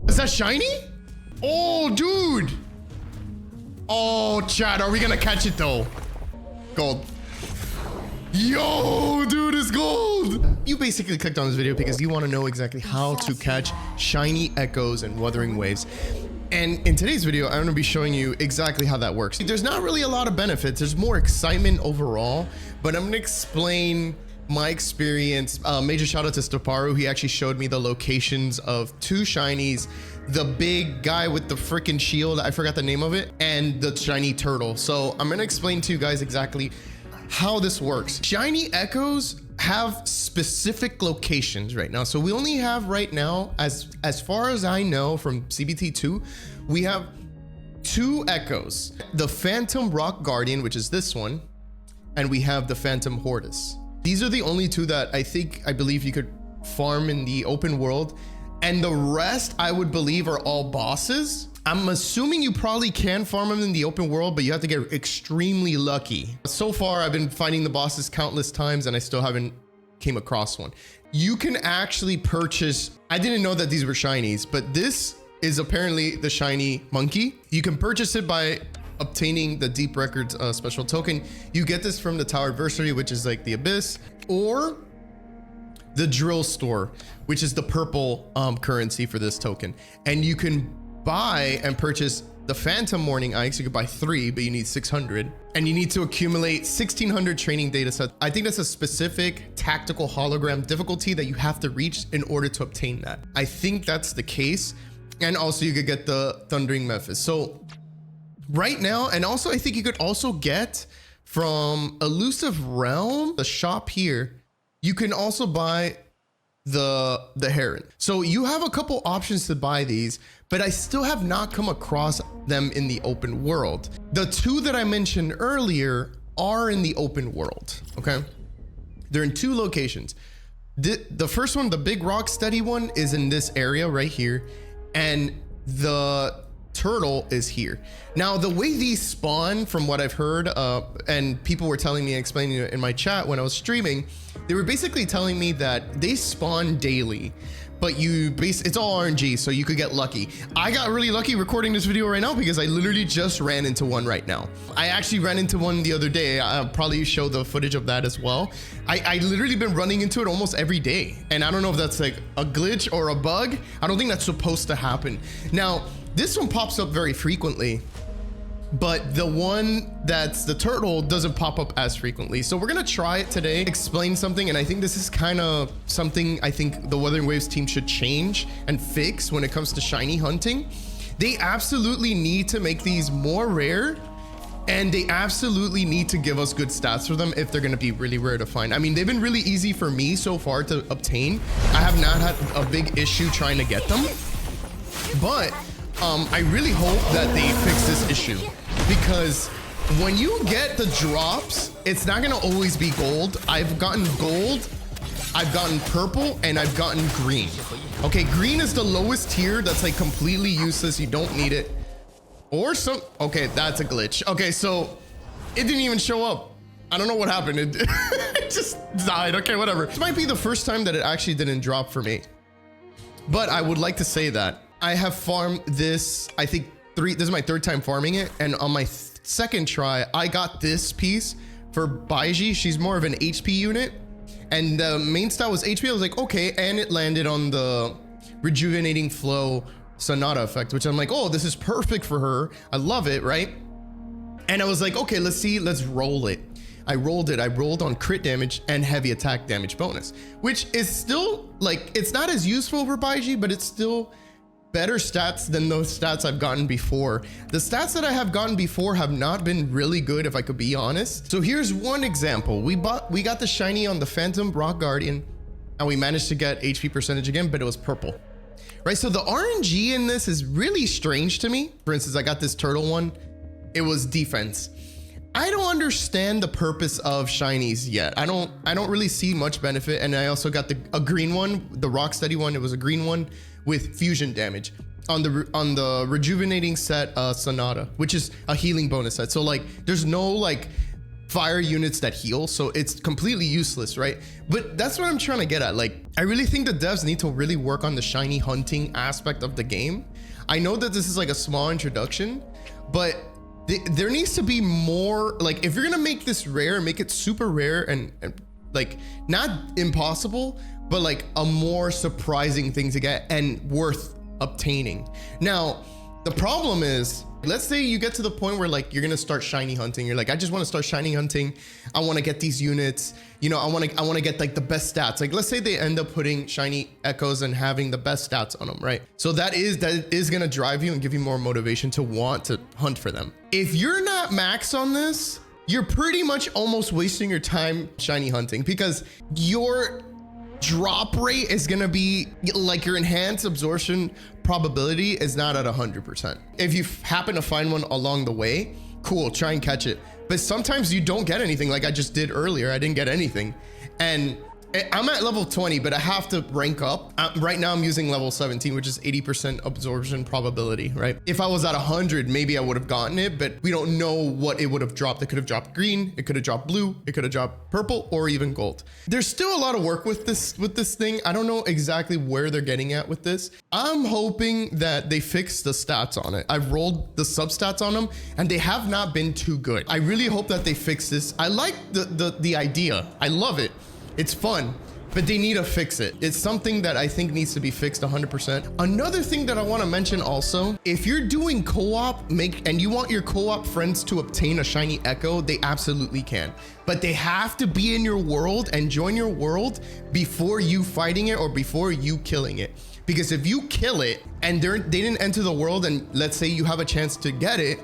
Is that shiny? Oh, dude. Oh, Chad, are we gonna catch it though? Gold. Yo, dude, it's gold. You basically clicked on this video because you want to know exactly how to catch shiny echoes and wuthering waves. And in today's video, I'm going to be showing you exactly how that works. There's not really a lot of benefits. There's more excitement overall, but I'm going to explain my experience. Major shout out to Staparu. He actually showed me the locations of two shinies, the big guy with the freaking shield, I forgot the name of it, and the shiny turtle. So I'm going to explain to you guys exactly how this works. Shiny echoes have specific locations right now. So we only have right now, as far as I know from CBT2, we have two echoes. The Phantom Rock Guardian, which is this one, and we have the Phantom Hortus. These are the only two that I believe you could farm in the open world. And the rest, I would believe, are all bosses. I'm assuming you probably can farm them in the open world, but you have to get extremely lucky. So far, I've been finding the bosses countless times and I still haven't came across one. You can actually purchase, I didn't know that these were shinies, but this is apparently the shiny monkey. You can purchase it by obtaining the Deep Records special token. You get this from the Tower Adversary, which is like the Abyss, or the Drill Store, which is the purple currency for this token. And you can buy and purchase the Phantom Morning Ice. You could buy 3, but you need 600, and you need to accumulate 1600 training data sets. I think that's a specific tactical hologram difficulty that you have to reach in order to obtain that. I think that's the case. And also you could get the Thundering Memphis. So right now, and also I think you could also get from Elusive Realm, the shop here, you can also buy the Heron. So you have a couple options to buy these, but I still have not come across them in the open world. The two that I mentioned earlier are in the open world, okay? They're in two locations. The first one, the big rock steady one, is in this area right here, and the turtle is here. Now, the way these spawn, from what I've heard, and people were telling me and explaining it in my chat when I was streaming, they were basically telling me that they spawn daily, but it's all RNG, so you could get lucky. I got really lucky recording this video right now because I literally just ran into one right now. I actually ran into one the other day. I'll probably show the footage of that as well. I literally been running into it almost every day, and I don't know if that's like a glitch or a bug. I don't think that's supposed to happen. Now, this one pops up very frequently, but the one that's the turtle doesn't pop up as frequently. So we're gonna try it today, explain something, and I think this is kind of something I think the Wuthering Waves team should change and fix when it comes to shiny hunting. They absolutely need to make these more rare, and they absolutely need to give us good stats for them if they're gonna be really rare to find. I mean, they've been really easy for me so far to obtain. I have not had a big issue trying to get them, but I really hope that they fix this issue, because when you get the drops, it's not gonna always be gold. I've gotten gold, I've gotten purple, and I've gotten green. Okay, green is the lowest tier. That's like completely useless. You don't need it. Or some, okay, that's a glitch. Okay, so it didn't even show up. I don't know what happened. It just died. Okay, whatever. This might be the first time that it actually didn't drop for me, but I would like to say that I have farmed this, I think this is my 3rd time farming it, and on my 2nd try, I got this piece for Baiji. She's more of an HP unit, and the main style was HP. I was like, okay, and it landed on the Rejuvenating Flow Sonata effect, which I'm like, oh, this is perfect for her. I love it, right? And I was like, okay, let's roll it. I rolled it. I rolled on crit damage and heavy attack damage bonus, which is still like, it's not as useful for Baiji, but it's still better stats than those stats I've gotten before. The stats that I have gotten before have not been really good, if I could be honest. So here's one example. We got the shiny on the Phantom Rock Guardian, and we managed to get HP percentage again, but it was purple, right? So the RNG in this is really strange to me. For instance, I got this turtle one. It was defense. I don't understand the purpose of shinies yet. I don't really see much benefit. And I also got a green one, the rock steady one. It was a green one with fusion damage on the rejuvenating set Sonata, which is a healing bonus set. So like there's no like fire units that heal, so it's completely useless, right? But that's what I'm trying to get at. Like, I really think the devs need to really work on the shiny hunting aspect of the game. I know that this is like a small introduction, but there needs to be more, like, if you're gonna make this rare, make it super rare and like not impossible, but like a more surprising thing to get and worth obtaining. Now, the problem is, let's say you get to the point where like you're gonna start shiny hunting. You're like, I just want to start shiny hunting. I want to get these units. You know, I want to get like the best stats. Like, let's say they end up putting shiny echoes and having the best stats on them, right? So that is gonna drive you and give you more motivation to want to hunt for them. If you're not max on this, you're pretty much almost wasting your time shiny hunting, because your drop rate is gonna be like, your enhanced absorption probability is not at 100%. If you happen to find one along the way, cool, try and catch it. But sometimes you don't get anything, like I just did earlier. I didn't get anything. And I'm at level 20, but I have to rank up. Right now I'm using level 17, which is 80% absorption probability, right? If I was at 100, maybe I would have gotten it, but we don't know what it would have dropped. It could have dropped green, it could have dropped blue, it could have dropped purple, or even gold. There's still a lot of work with this thing. I don't know exactly where they're getting at with this. I'm hoping that they fix the stats on it. I've rolled the substats on them and they have not been too good. I really hope that they fix this. I like the idea. I love it. It's fun, but they need to fix it. It's something that I think needs to be fixed 100%. Another thing that I want to mention also, if you're doing co-op, and you want your co-op friends to obtain a shiny echo, they absolutely can. But they have to be in your world and join your world before you fighting it or before you killing it. Because if you kill it and they didn't enter the world, and let's say you have a chance to get it,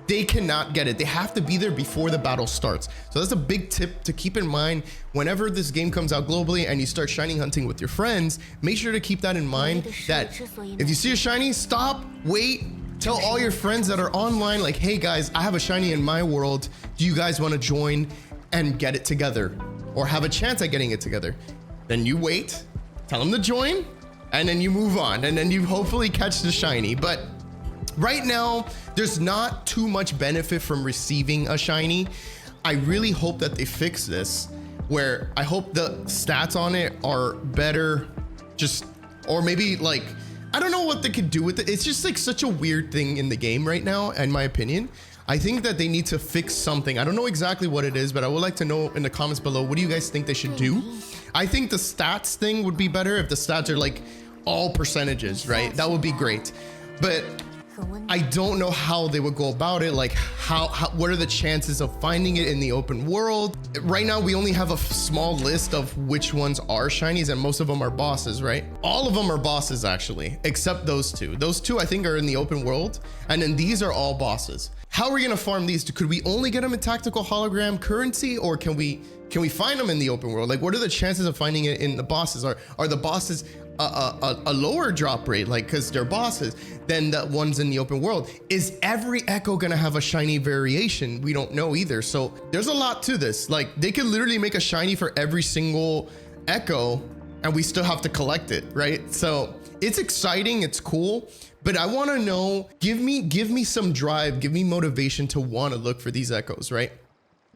they cannot get it. They have to be there before the battle starts. So that's a big tip to keep in mind whenever this game comes out globally and you start shiny hunting with your friends. Make sure to keep that in mind, that if you see a shiny, stop, wait, tell all your friends that are online, like, hey guys, I have a shiny in my world. Do you guys want to join and get it together, or have a chance at getting it together? Then you wait, tell them to join, and then you move on, and then you hopefully catch the shiny. But right now, there's not too much benefit from receiving a shiny. I really hope that they fix this, where I hope the stats on it are better, or maybe like, I don't know what they could do with it. It's just like such a weird thing in the game right now, in my opinion. I think that they need to fix something. I don't know exactly what it is, but I would like to know in the comments below, what do you guys think they should do? I think the stats thing would be better if the stats are like all percentages, right? That would be great. But I don't know how they would go about it. Like, what are the chances of finding it in the open world? Right now, we only have a small list of which ones are shinies, and most of them are bosses, right? All of them are bosses, actually, except those two. Those two, I think, are in the open world, and then these are all bosses. How are we gonna farm these? Could we only get them in tactical hologram currency, or can we find them in the open world? Like, what are the chances of finding it in the bosses? Are the bosses a lower drop rate, like, because they're bosses, than the ones in the open world? Is every echo gonna have a shiny variation? We don't know either. So there's a lot to this. Like, they could literally make a shiny for every single echo and we still have to collect it, right? So it's exciting, it's cool, but I want to know, give me some drive, give me motivation to want to look for these echoes, right?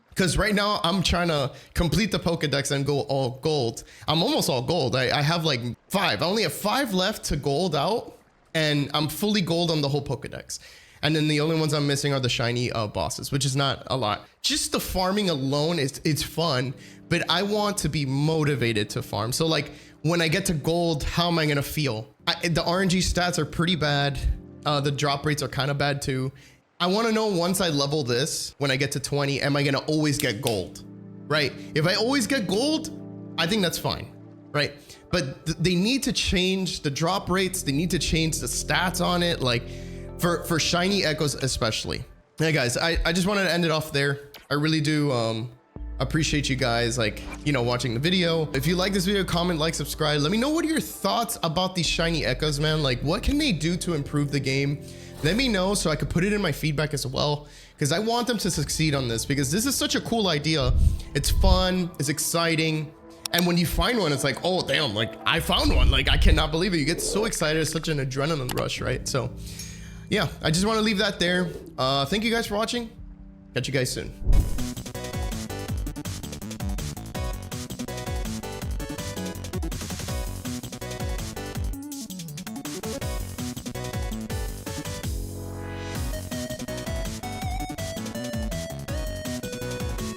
Because right now I'm trying to complete the Pokedex and go all gold. I'm almost all gold. I have like 5. I only have 5 left to gold out, and I'm fully gold on the whole Pokedex. And then the only ones I'm missing are the shiny bosses, which is not a lot. Just the farming alone, it's fun, but I want to be motivated to farm. So like, when I get to gold, how am I gonna feel? The RNG stats are pretty bad. The drop rates are kind of bad too. I want to know, once I level this, when I get to 20, am I going to always get gold, right? If I always get gold, I think that's fine, right? But they need to change the drop rates. They need to change the stats on it, like for shiny echoes especially. Hey guys, I just wanted to end it off there. I really do appreciate you guys, like, you know, watching the video. If you like this video, comment, like, subscribe. Let me know, what are your thoughts about these shiny echoes, man? Like, what can they do to improve the game? Let me know so I could put it in my feedback as well, because I want them to succeed on this, because this is such a cool idea. It's fun, it's exciting, and when you find one, it's like, oh damn, like I found one, like I cannot believe it. You get so excited. It's such an adrenaline rush, right? So yeah, I just want to leave that there. Thank you guys for watching. Catch you guys soon.